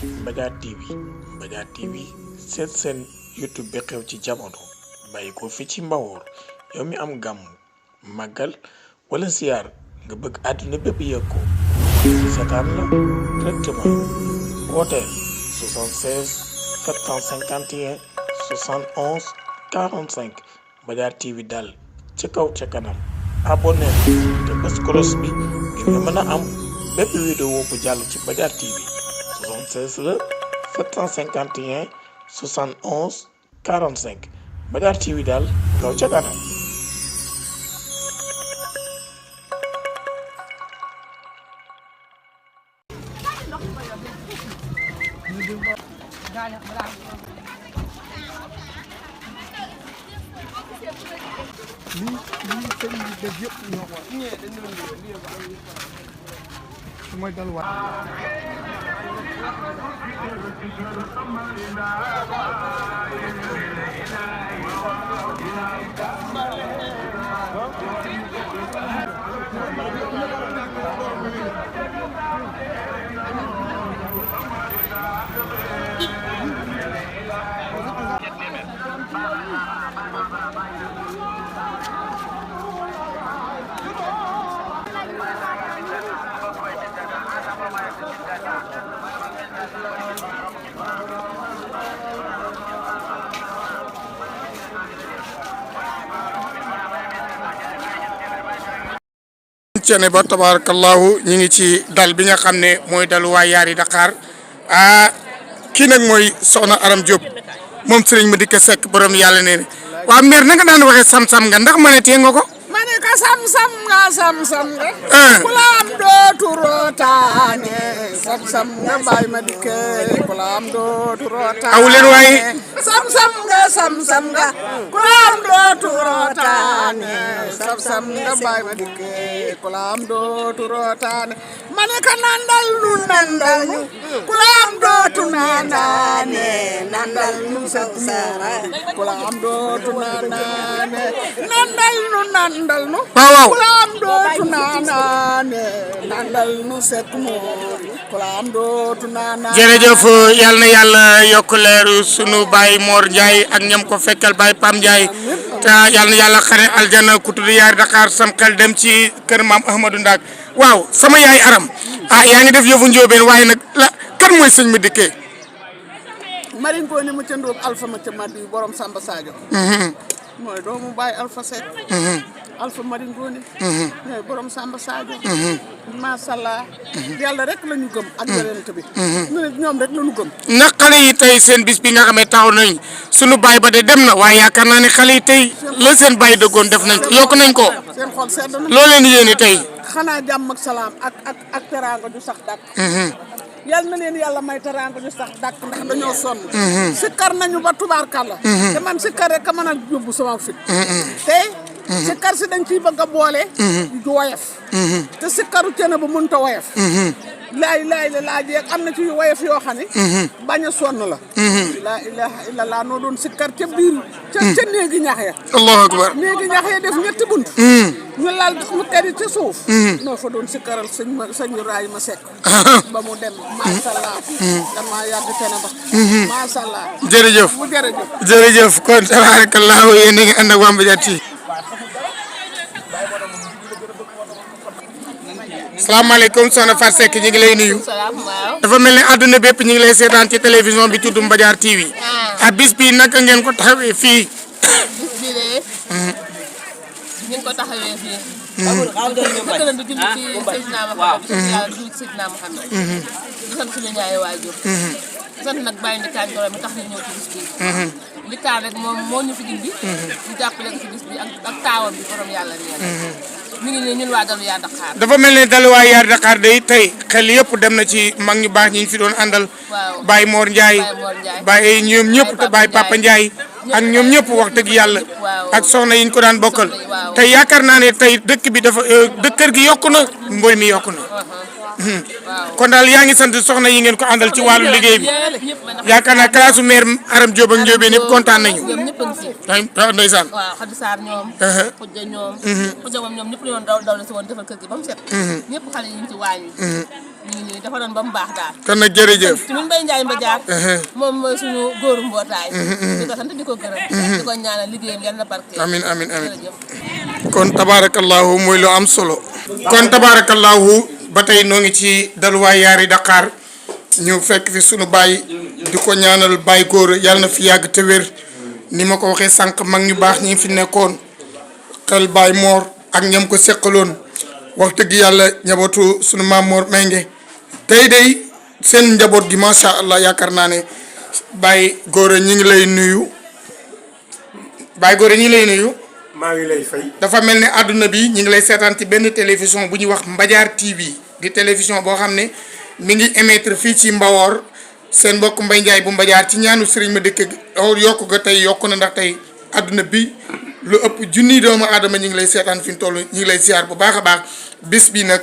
Mbadiar TV Mbadiar TV seen YouTube bi xew ci jamono bàyyi ko fi ci Mbawor yow mi am gàmm màggal wala siyaar nga bëgg àdduna bépp yëg ko seetaan la directement wooteel 76 751 71 45 Mbadiar TV daal ca kaw ca kanam abonné te bés cloche bi ngir nga mën a am bépp vidéo bu jàll ci Mbadiar TV 76 la 751 71 45 Mbadiar TV daal kaw ca kanam. mooy dalwaat Thieneba tabarakallahu ñi ngi ci dal bi nga xam ne mooy dalu waa yari dakhar kii nag mooy soxna Aram Diop moom sëriñ ma dikk sekk borom yàlla nee waa mère na nga daan waxee sam-sam nga ndax ma ne tee nga ko ma ne ka sam-sam nga ku la am dootu rootaane sam-sam nga bàyyi ma dikke ku la am dootu rootaane aw leen waaye sam-sam nga ku la am dootu rootaane sam-sam nga bàyyi ma dikke ku la am dootu rootaane ma ne ka nandal nu ku la am dootu naanaane nandal nu sansara ku la am dootu naanaane nandal nu waaw ku la am dootu naanaane nandal nu sekk moori ku la am dootu naanaane jërëjëf yal na yàlla yokk leeru sunu baay Mor Ndiaye ak ñam ko fekkal baay Pam Ndiaye te yal na yàlla xare aljana ku tudd yari dakhar sam xel dem ci kër maam Ahmadou Ndak waaw sama yaay Aram yaa ngi def yëfu njóobeen waaye nag la kan mooy sëñ ma dikkee marin ko ni mu ca ndóob alpha ma ca madi borom Samba Sadio mooy doomu baay Alpha Seck Alpha Marin Ngoone ñooy borom Samba Sadio mashallah yàlla rek la ñu gëm ak yonent bi ñoom rek la ñu gëm ndax xale yi tey seen bis bi nga xamee taxaw nañ sunu baay ba de dem na waaye yaakaar naa ne xale yi tey la seen baay dëggoon def nañ ko yokk nañ ko seen xol sedd na loo leen yéene tey xanaa jàmm ak salaam ak teraanga ju sax dàkk yal na leen yàlla may teraanga ju sax dàkk ndax dañoo sonn sikkar nañu ba tubaarkàlla te man sikkar rek a mën a yóbbu sama fit te sikkar si dañ ciy bëgg a boole ju woyof te sikkaru Thieneba mënut a woyof laay laa jeeg am na ci yu woyof yoo xam ne bañ a sonn la laa ilaha illallah noo doon sikkar ca biir ca néegi ñax ya allahu akbar néegi ñax ya def ñetti bunt ñu laal mu teri ca suuf noo fa doon sikkaral sëñ raay ma sekk ba mu dem mashallah dama yàgg Thieneba mashallah jërëjëf kon tabarakallahu yéen a ngi ànd ak waa Mbadiar TV salaamaaleykum soxna Fatou Seck ñu ngi lay nuyu dafa mel ne àdduna bépp ñu ngi lay seetaan ci télévision bi tudd Mbadiar TV bis bi naka ngeen ko taxawee fii bis bi de ñu ko taxawee fii bëgg nañ di julli ci Seydina Muhammad yàlla julli ci Seydina Muhammad di sant suñu ñaari waajur di sant nag bàyyi ni kaan mi tax ñu ñëw ci bis bi li kaan rek moom moo ñu fi dindi ñu jàppale ko ci bis bi ak taawam bi borom yàlla mi ngi nii ñun waa dalu yaa Dakhar dafa mel ne dalu waa yari Dakhar day tey xel yëpp dem na ci mag ñu baax ñi ñu fi doon àndal Baye Mor Ndiaye Baye ñoom ñëpp te Baye Papa Ndiaye ak ñoom ñëpp wax dëgg yàlla ak soxna yi ñu ko daan bokkal tey yaakaar naa ne tey dëkk bi dafa kër gi yokku na mboy mi yokku na kon daal yaa ngi sant soxna yi ngeen ko àndal ci wàllu liggéey bi yaakaar naa classe maire Aram Diop ak Ndiobène ñëpp kontaan nañu. ndeysaan waaw Khady Sarr ñoom Khoudia ñoom Khoudia moom ñoom ñëpp ñoon daw la si woon defal kër gi ba mu set ñëpp xale yi ñu ci waañ wi ñu ngi nii dafa doon ba mu baax daal. kon nag jërëjëf. ñun Mbaye Ndiaye Mbadiar. moom mooy suñu góoru mbootaay. di ko sant di ko gërëm. di ko ñaanal liggéeyam yal na barke. amiin amiin amiin jërëjëf. kon tabaarakallahu muy lu am solo. kon tabaarakallahu ba tey noo ngi ci daluwaay yaari Dakhar ñu fekk fi sunu baay di ko ñaanal baay góor yàlla na fi yàgg te wér ni ma ko waxee sànq mag ñu baax ñi fi nekkoon xel baay moor ak ñam ko seqaloon wax dëgg yàlla njabootu sunu maam Mor Menge tey day seen njaboot gi macha allah yaakaar naa ne baay góor ñi ngi lay nuyu baay góor ñi ngi lay nuyu. maa ngi lay fay. dafa mel ne àdduna bi ñu ngi lay seetaan ci benn télévision bu ñuy wax Mbadiar TV di télévision boo xam ne mi ngi émettre fii ci Mbawor seen mbokk Mbaye Ndiaye bu Mbadiar ci ñaanu Serigne ma dëkk yokku ga tey yokku na ndax tey àdduna bi lu ëpp junniy doomu aadama ñu ngi lay seetaan fi mu toll ñu ngi lay ziar bu baax a baax bis bi nag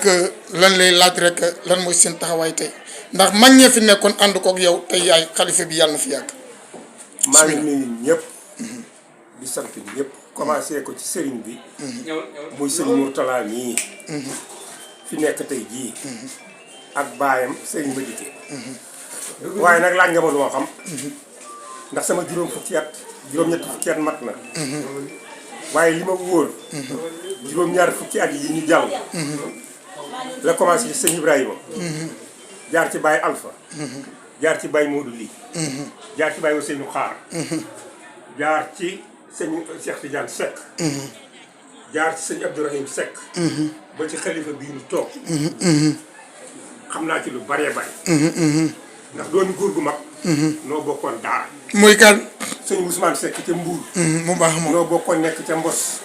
lan lay laaj rek lan mooy seen taxawaay tey ndax mag ñee fi nekkoon ànd koog yow tey yaay xalifa bi yàlla na fi yàgg. maa ngi nuyu ñëpp di sant ñëpp. commencé ko ci sëriñ bi muy sëriñ Mourtala mii fi nekk tey jii ak baayam sëriñ ba dikkee waaye nag laaj nga ma lu ma xam ndax sama juróom-ñetti fukki at mat na waaye li ma wóor juróom-ñaar fukki at yi ñu jàll la commencé ci sëñ Ibrahima jaar ci Baye Alpha jaar ci Baye Modou Ly jaar ci Baye Ousseynou Xaar jaar ci sëñ Cheikh Tidiane Seck jaar ci sëñ Abdourahim Seck ba ci xalifa bii ñu toog xam naa ci lu baree bari ndax doomi góor gu mag noo bokkoon daara muy kan sëñ Ousmane Seck ca Mbuur mu baax moom noo bokkoon nekk ca Mbos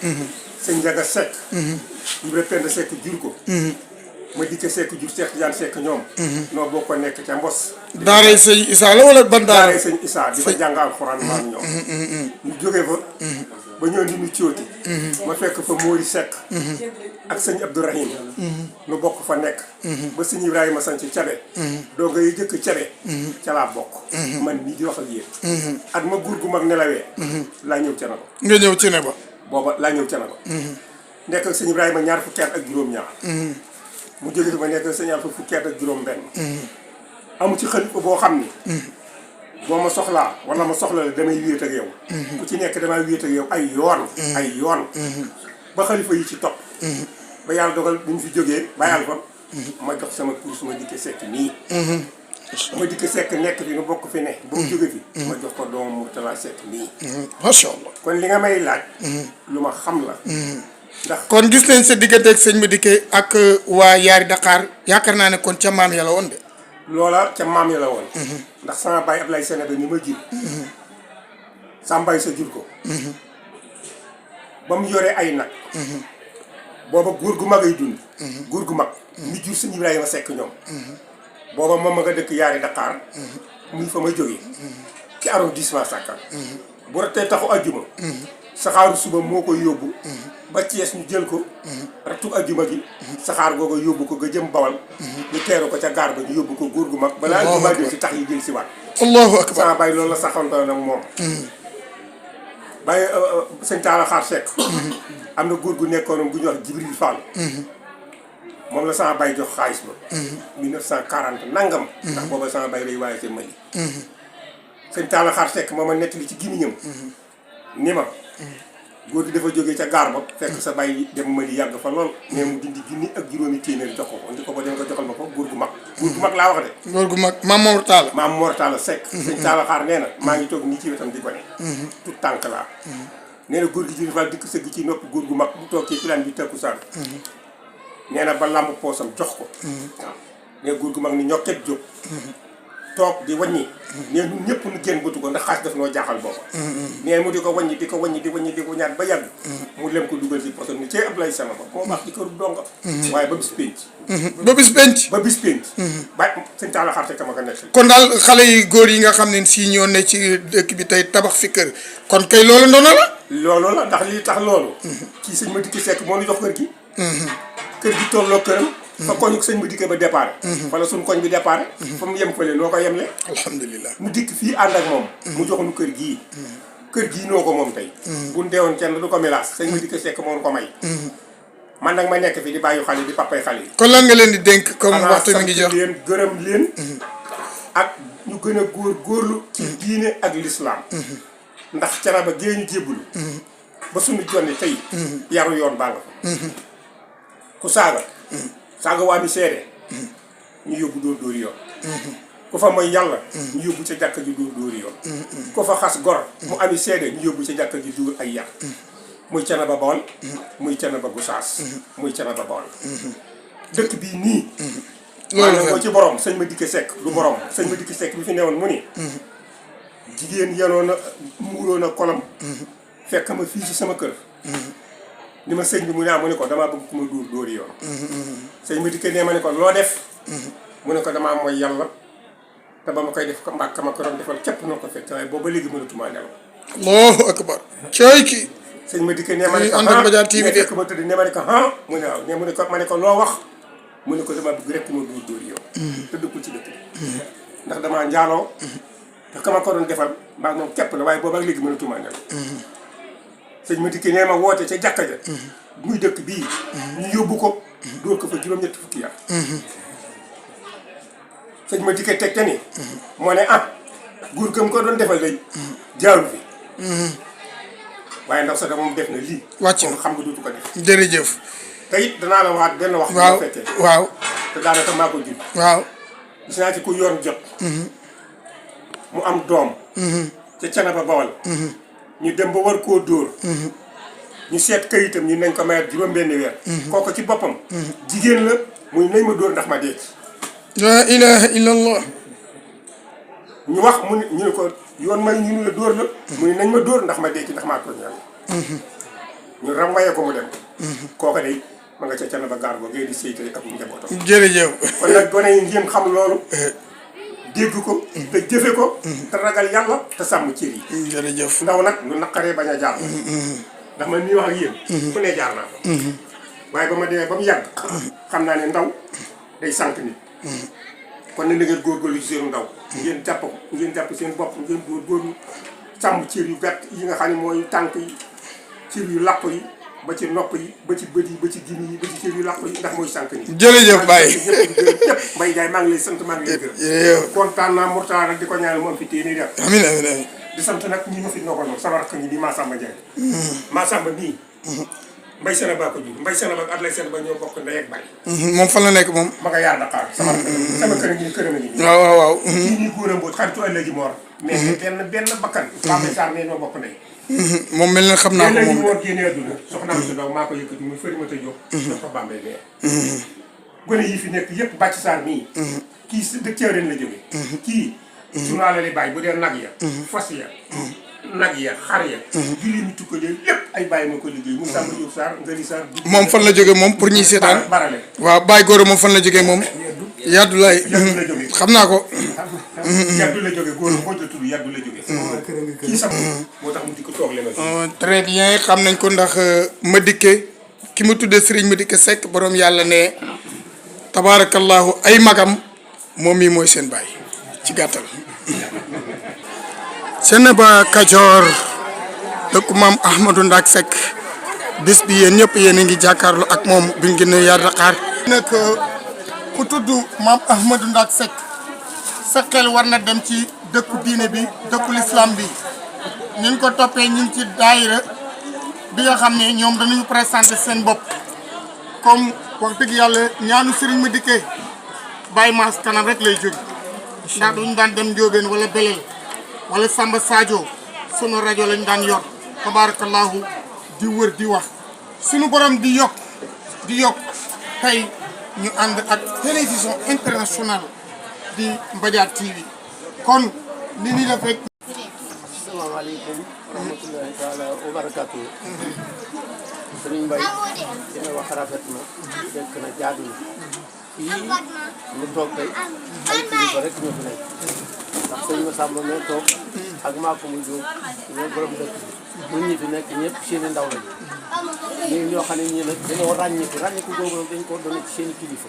sëñ Njaga Seck Ibra Penda Seck jur ko ma dikke Seck jur Cheikh Tidiane Seck ñoom noo bokkoon nekk ca Mbos daaray sëñ Issa la wala ban daara daaray sëñ Issa di fa jàng alxuraan maam ñoom ñu jógee fa ba ñëw di ñu cooti ma fekk fa Mori Seck ak sëñ Abdourahim nu bokk fa nekk ba sëñ Ibrahima sañ ci cabe dooga yi jëkk cabe ca laa bokk man nii di wax ak yéen at ma góor gu mag nelawee laa ñëw ca na ba nga ñëw ci ne ba booba laa ñëw ca na ba nekk ak sëñ Ibrahima ñaar fukki at ak juróom-ñaar mu jóge fi ma nekk ak sëñ Alfa fukki at ak juróom-benn amu ci xalifa boo xam ni boo ma soxlaa wala ma soxla la damay wéet ak yow ku ci nekk damay wéet ak yow ay yoon ba xalifa yi ci topp ba yàlla dogal bu ñu fi jógee ba yàlla fa ma jox sama cours ma dikke sekk nii ma dikke sekk nekk fi nga bokk fi ne ba mu jóge fi ma jox ko doomam Mourtala Sekk nii macha allah kon li nga may laaj lu ma xam la ndax kon gis nañ sa diggante ak sëñ ma dikke ak waa yaari Dakhar yaakaar naa ne kon ca maam yàlla woon de loola ca maam ya la woon ndax sama baay Ablaye Sénéba ni ma jur sa mbay sa jur ko ba mu yoree ay nag booba góor gu mag ay dund góor gu mag mi jur sëñ Ibrahima Seck ñoom booba moom ma nga dëkk yaari Dakhar muy fa may jógee ci arrondissement Sakal bu ratee taxu ajjuma saxaaru suba moo koy yóbbu ba Thiès ñu jël ko rattu ajjuma gi saxaar googu yóbbu ko nga jëm Bawal ñu teeru ko ca gaar ba ñu yóbbu ko góor gu mag balaa ajjuma jël si tax yi jël si waat allahu akbar sama baay loolu la saxantoon nag moom bàyyi sëñ Talla Xaar Seck am na góor gu nekkoon bu ñuy wax Jibril Fall moom la sama baay jox xaalis ba 1940 nangam ndax booba sama baay lay waaye ca Mali sëñ Talla Xaar Seck moo ma nettali ci gimiñam ni ma góor gi dafa jógee ca gaar ba fekk sa baay dem Mali yàgg fa lool mais mu dindi junni ak juróomi téeméer jox ko ndi ko ba dem nga joxal ma ko góor gu mag laa wax de góor gu mag maam Mourtala maam Mourtala Seck sëñ Talla Xaar nee na maa ngi toog nii ci wetam di ko ne tout tànk laa nee na góor gi ci fa dikk sëgg ci nopp góor gu mag bu toog ci pilaan bi takkusaan nee na ba làmb poosam jox ko waaw nee góor gu mag ni ñokket jóg toog di wàññi nee ñun ñëpp nu génn bëtu ko ndax xaas daf noo jaaxal booba nee mu di ko wàññi di ko ñaat ba yàgg mu lem ko dugal ci poosam ni cee Ablaye sama ba moo baax ci këru donga waaye ba bis pénc ba bis pénc ba sëñ Talla Xaar Seck ma ko nekk kon daal xale yi góor yi nga xam ne si ñoo ne ci dëkk bi tey tabax fi kër kon kay loolu ndono la loolu la ndax lii tax loolu kii sëñ ma dikki Seck moo nu jox kër gi kër gi tolloo këram fa koñu sëñ ma dikkee ba départ fa la suñ koñ bi départ fa mu yem fële noo ko yemle alhamdulilah mu dikk fii ànd ak moom mu jox nu kër gii noo ko moom tey buñ deewoon kenn du ko milaas sëñ ma dikkee Seck moo ko may man nag ma nekk fi di bàyyi xale di papay xale yi. kon lan nga leen di dénk comme waxtu mi ngi jox leen gërëm leen. ak ñu gën a góorlu ci diine ak lislaam ndax Thiénaba gée ñu jébbalu. ba suñu jonni tey. yaru yoon baa nga fa. ku saaga. saaga waa mi seede. ñu yóbbu dóor yoon. ku fa mooy yàlla. ñu yóbbu ca jàkka ji dóor yoon. ku fa xas gor. mu ami seede ñu yóbbu ca jàkka ji dóor ay yar. muy Thiénaba Bawol. muy Thiénaba Gosaas. muy Thiénaba Bawol. dëkk bii nii. loolu la ci borom sëñ ma dikke sekk du borom sëñ ma dikke sekk bi fi newoon mu ni. jigéen yenoon na muuroon na kolam. fekk ma fii ci sama kër. ni ma sëñ bi mu ne mu ne ko damaa bëgg ku ma dóori yoon. sëñ ma dikke nee ma ne ko loo def. mu ne ko damaa mooy yàlla. te ba ma koy def ko mbàkk ma ko doon defal képp noo ko fekk waaye booba léegi mënatumaa nelaw. allahu akbar cooy kii. sëñ ma dikke nee ma ne ko Mbadiar TV de ma tëdd nee ma ne ko mu ne waaw ne mu ne ko ma ne ko loo wax. mu ne ko damaa bëgg rek ma dóori yoon. te dëkkul ci dëkk ndax damaa njaaloo. te ka ma ko doon defal mbaa moom képp la waaye booba léegi mënatumaa nelaw. sëñ ma dikke nee ma woote ca jàkka ja. muy dëkk bii. ñu yóbbu ko. dóor ko fa juróom-ñetti fukki yar. sëñ ma dikke teg te ni. moo ne góor gëm ko doon defal day jaaru fi. waaye ndax sax da moom def na lii. wàcc na xam nga dootu ko def. jërëjëf. te it danaa la waxaat benn wax. waaw waaw. te daanaka maa ko jur. waaw. gis naa ci ku yoon jot. mu am doom. ca Thiénaba Bawol. ñu dem ba war koo dóor. ñu seet kayitam ñu nañ ko mayat juróom-benni weer. kooku ci boppam. jigéen la muy nañ ma dóor ndax ma dee. la ilaha illallah. ñu wax mu ne ñu ne ko yoon may ñu la dóor la. mu ne nañ ma dóor ndax ma dee ci ndax maa tooñ yàlla. ñu ramwaye ko mu dem. kooku day ma nga ca Thiénaba gaar boo ngay di sëy tey ak njabootam. jërëjëf. kon nag gone yi ngeen xam loolu. dégg ko. te jëfe ko. te ragal yàlla te sàmm cër yi. jërëjëf. ndaw nag lu naqaree bañ a jaar. ndax man nii wax ak yéen. fu ne jaar naa ko. waaye ba ma demee ba mu yàgg. xam naa ne ndaw day sànq nit. kon nag da ngeen góorgóorlu ci seen ndaw. ngeen jàpp ko ngeen jàpp seen bopp ngeen góorgóorlu sàmm cër yu gàtt yi nga xam ne mooy tànk yi cër yu làpp yi ba ci nopp yi ba ci bët yi ba ci gini yi ba ci cër yu làpp yi ndax mooy sànq nit. jërëjëf Baye. ñëpp Mbaye Ndiaye maa ngi lay sant maa ngi lay gërëm. kontaan naa Mourtala nag di ko ñaanal moom fi téye nii def. amiin amiin amiin. di sant nag ñi ma fi ndogal moom sama rakk ñi di Massamba Ndiaye. Massamba nii. Mbaye Thiénaba ko jur Mbaye Thiénaba ak Adlay Thiénaba ñoo bokk ndey ak baay. moom fan la nekk moom. ma nga yaar Dakhar sama kër a ngi këram a ngi. waaw waaw waaw. kii nii góor a mbóot xaritu ëllëgi moor. mais benn bakkan. Pape Sarr ne ñoo bokk ndey. moom mel na xam naa ko moom. moor génne àdduna soxnaam su ndaw maa ko yëkkati muy fëri ma ta jóg. daf ko Bambey meer. gone yi fi nekk yëpp Bàcc Sarr mii. kii si dëkk Thiawrène la jóge. kii. journal la bàyyi bu dee nag ya. fas ya. nag ya xar ya. julli mi tukkalee lépp ay bàyyi ma ko liggéey mu Samba Diop Sarr Ngari Sarr. moom fan la jóge moom pour ñuy seetaan. barale waaw Baye Goro moom fan la jógee moom. yaddu lay xam naa ko. yaddu la jóge góor moo la tudd yaddu la jóge. kii sax moo tax mu di ko toog leen. très bien xam nañ ko ndax ma dikke ki ma tuddee Serigne ma dikke Seck borom yàlla ne tabaarakallahu ay magam moom mii mooy seen baay ci gàttal. Thiénaba Kajoor dëkku maam Ahmadou Ndak Seck bis bi yéen ñëpp yéen a ngi jàkkaarloo ak moom bi ñu génnee Yar Dakhar. nag ku tudd maam Ahmadou Ndak Seck sa xel war na dem ci dëkku diine bi dëkku l'islam bi ñu ko toppee ñu ngi ci daayira bi nga xam ne ñoom dañuy présenté seen bopp comme wax dëgg yàlla ñaanu Serigne ma dikkee Baye Mass kanam rek lay jóge ndax duñu daan dem Njóobeen wala Belel wala Samba Sadio sunu rajo lañ daan yor tabarakallahu di wër di wax sunu borom di yokk tey ñu ànd ak télévision internationale di Mbadiar TV kon li ñuy def rek. asalaamaaleykum wa rahmatullahi taala wa barakaatu. Sëriñ Mbaye li nga wax rafet na fekk na jaadu na fii mu toog tey ay kilifa rek ñoo fi nekk ndax sëñ Massamba mee toog ak maa ko muy jóg ñoo borom dëkk bi ñi fi nekk ñëpp seeni ndaw lañu ñii ñoo xam ne ñii nag dañoo ràññiku googu nag dañ ko doon ci seeni kilifa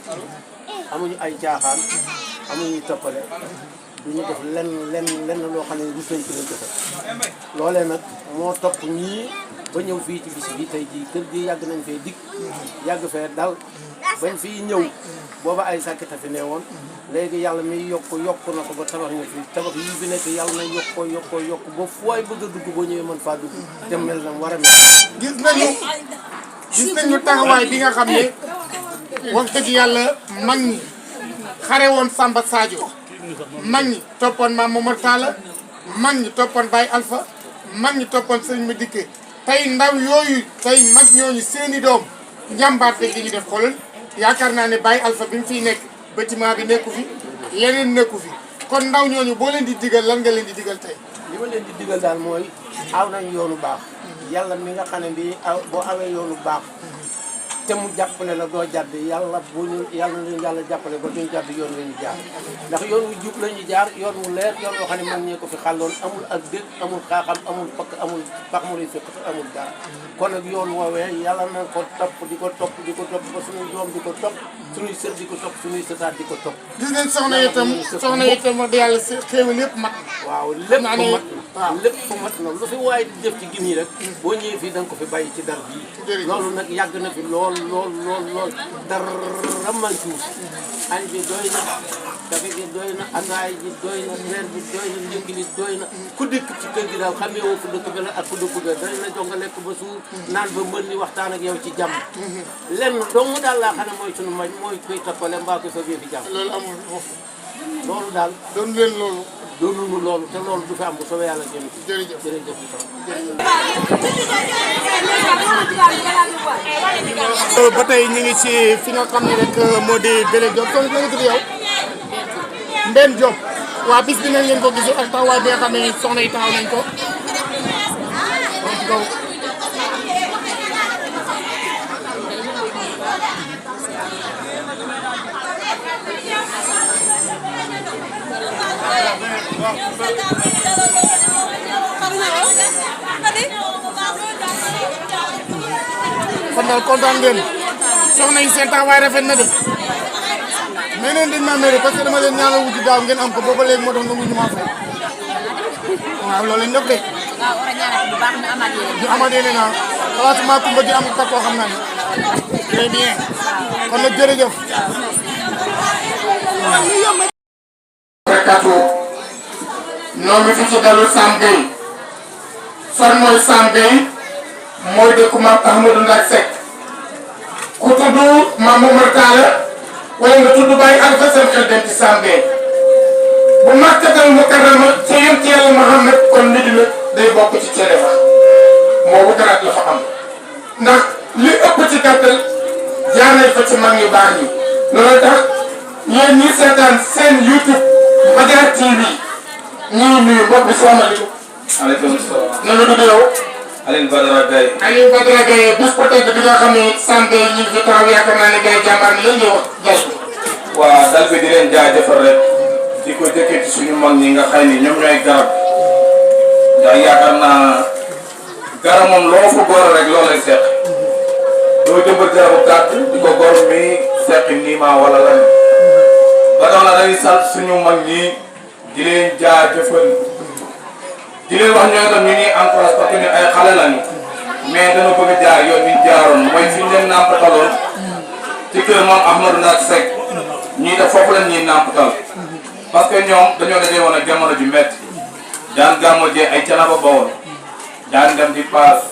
amuñu ay caaxaan amuñu toppale duñu def lenn loo xam ne rus nañ ci lañ defal loolee nag moo topp ñii ba ñëw fii ci bis bi tey jii kër gi yàgg nañ fee dikk yàgg fee dal bañ fii ñëw booba ay sàkkita fi ne woon léegi yàlla mi yokk na ko ba tabax ñu fi tabax yi fi nekk yàlla na yokk ba fooy bëgg a dugg boo ñëwee mën faa dugg te mel na war a mel. gis nañu taxawaay bi nga xam ne wax dëgg yàlla mag ñi xare woon Samba Sadio mag ñi toppoon Maam Momar Talla mag ñi toppoon Baye Alpha mag ñi toppoon Sëriñ Madické tey ndaw yooyu tey mag ñooñu seeni doom njàmbaarte gi ñu def xoolal yaakaar naa ne Baye Alpha bi mu fiy nekk bâtiment bi nekku fi leneen nekku fi kon ndaw ñooñu boo leen di digal lan nga leen di digal tey. li ma leen di digal daal mooy aw nañ yoonu baax yàlla mi nga xam ne bii boo awee yoonu baax te mu jàppale la doo jàdd yàlla yàlla leen yàlla jàppale ba duñ jàdd yoon wi ñu jaar ndax yoon wu jub la ñu jaar yoon wu leer yoon woo xam ne mag ñee ko fi xàlloon amul ak dëkk amul xaaxam amul pakk amul pax mu lay fekk amul dara kon nag yoon woowee yàlla na ko topp di ko topp ba suñuy doom di ko topp suñuy sër di ko topp suñuy sëtaat di ko topp. gis ngeen soxna itam wax dëgg yàlla xéew lépp mat. waaw lépp mat waaw lépp mat na lu fi waaye di def ci gim yi rek boo ñëwee fii da nga ko fi bàyyi ci dar bii loolu nag yàgg na fi lool dara manqué añ bi doy na kafe gi doy na andaay ji doy na reer bi doy na njëkk li doy na ku dëkk ci kër gi daal xamee woo ku dëkk la ak ku dëkk ga dañ la jox nga lekk ba suur naan ba mën ni waxtaan ak yow ci jàmm lenn dong daal laa xam ne mooy sunu mañ mooy koy toppale mbaa ko soobee fi jàmm loolu amul loolu daal doon leen loolu doonunu loolu te loolu du fi am bu soobee yàlla jëm jërëjëf ba tey ñu ngi ci fi nga xam ne rek moo di Belel Diop kon la nga tudd yow Mbène Diop waa bis bi nañ leen ko gisu ak taxawaay bi nga xam ne soxna yi taxaw nañ ko kon daal kontaan ngeen soxna yi seen taxawaay rafet na de mais neen dañ maa mere parce que dama leen ñaanal wuti daaw ngeen am ko booba léegi moo tax nangu ñu maa fay waaw loolu lañ def de ñu amaat yeneen naa placement Kumba gi am takkoo xam naa ne très bien kon nag jërëjëf barakatu ñoo ngi fi ci dalu Sam Gueye fan mooy Sam Gueye mooy dëkku Maam Ahmadou Ndak Seck ku tudd Maam Momar Talla wala nga tudd Baye Alpha seen xel dem ci Sam Gueye bu Makkatal Mukarrama ci yonent Yàlla Muhammad kon Medina day bokk ci Thieneba moo wutaraat la fa am ndax li ëpp ci gàttal jaar nañ fa ci mag ñu baax ñi loolu tax yéen ñi seetaan seen YouTube Mbadiar TV ñii nuyu mbokk bi salaamaaleykum. maaleykum salaam. na nga tudd yow. Aliou Badara Gaye. Aliou Badara Gaye bis peut-être bi nga xam ne Sam Gueye ñu ngi fi taxaw yaakaar naa ne gars yi jàmbaar ni lan ñuy wax jaay ko. waa dal bi di leen jaajëfal rek di ko jëkkee ci suñu mag ñi nga xay ni ñoom ñooy garab ndax yaakaar naa garab moom loo fa góor rek loolu lay seq doo jëmbat garabu gàtt di ko góor mi seqi niima wala lan ba tax na dañuy sant suñu mag ñi di leen jaajëfal di leen wax ñooy tam ñu ñuy encourage parce que ñu ay xale lañu mais dana bëgg a jaar yoon ñu jaaroon mooy fi ñu leen nàmpataloon ci kër Maam Ahmadou Ndak Seck ñii def foofu lañ ñuy nàmpatal parce que ñoom dañoo dajee woon ak jamono ju métti daan gàmmo jee ay Thiénaba Bawol daan dem di paas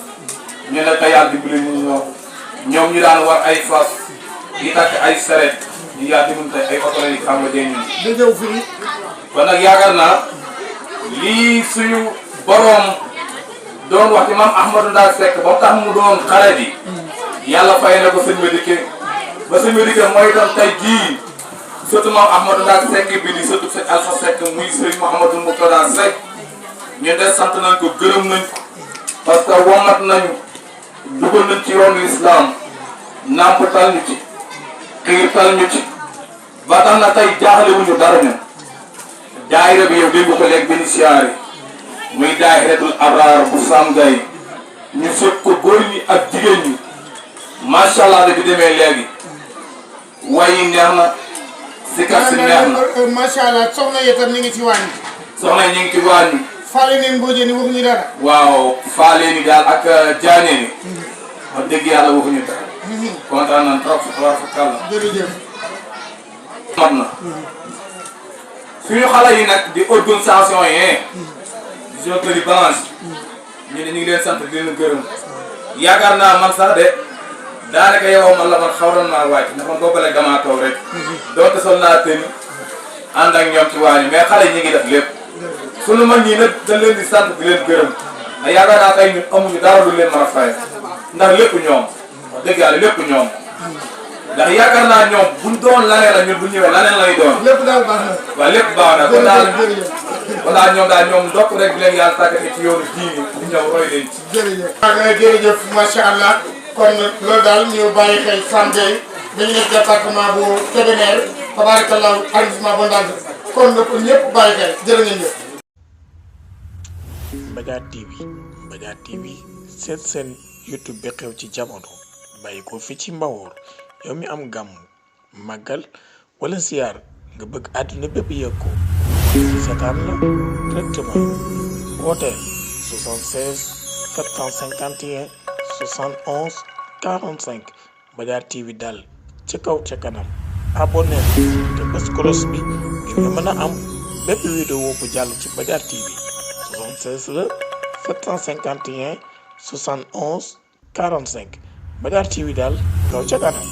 ñu ne ko yàlla dimbali ñu ñoom ñu daan war ay fas di takk ay saret ñu yaa dimunte ay oto yi gàmmo jee ñun di ñëw fii. kon nag yaakaar naa lii suñu boroom doon wax ci Maam Ahmadou Ndak Seck ba tax mu doon xare bi yàlla fay na ko sëñ Madické ba sëñ Madické mooy doon tey jii surtout Maam Ahmadou Ndak Seck bi di surtout sëñ Alpha Seck muy sëñ Mouhamadou Moutada Seck ñu de sant nañ ko gërëm nañ ko parce que womat nañu dugal nañ ci yoonu islam nàmpatal ñu ci xiirtal ñu ci ba tax na tey jaaxle wuñu dara ñun daayira bi yow dégg ko léegi bénéficiaire yi muy daayiratul abraar bu Sam Gueye ñu sëg ko góor ñi ak jigéen ñi macha allah bi demee léegi wayi neex na sikar si neex na macha allah soxna yi itam ñu ngi ci wàññi. soxna ñu ngi ci wàññi faale ni Mbodjeen ni waxuñu dara. waaw faale ni daal ak jaanee ni. wax dëgg yàlla waxuñu dara. kontaan nañ trop war fa kàlla. jërëjëf. mat na. suñu xale yi nag di organisation yi. disons que di balance. ñu ne ñu ngi leen sant di leen gërëm. yaakaar naa man sax de daanaka yow man la man xaw doon naa wàcc ndax man boobu rek damaa toog rek. doonte sol naa tënk ànd ak ñoom ci waañu mais xale yi ñu ngi def lépp. sunu mag ñi nag dañ leen di sant di leen gërëm ndax yaakaar naa tey ñun amuñu dara lu leen mën a fay ndax lépp ñoom wax dëgg yàlla lépp ñoom ndax yaakaar naa ñoom buñ doon laneen la ñun bu ñëwee laneen lay doon. lépp daal baax na. waaw lépp baax na kon daal ñoom daal ñoom ndokk rek bi leen yàlla tàggatee ci yoonu diini ñu ñëw roy leen ci. jërëjëf. waaw jërëjëf macha allah kon loolu daal ñu bàyyi xel Sam Gueye dañu nekk département bu Kébémer tabarakallah arrondissement bu Ndande kon nag ñëpp bàyyi xel jërë ngeen jëf. Mbadiar TV seet seen YouTube bi xew ci jamono bàyyi ko fi ci Mbawoor yow mi am gàmm màggal wala siyaar nga bëgg àdduna bépp yëg ko ci seetaan la directement wooteel 76 751 71 45 Mbadiar TV daal ca kaw ca kanam abonné te bés cloche bi ngir nga mën a am bépp vidéo bu jàll ci Mbadiar TV 76 la 751 71 45 Mbadiar TV daal kaw ca kanam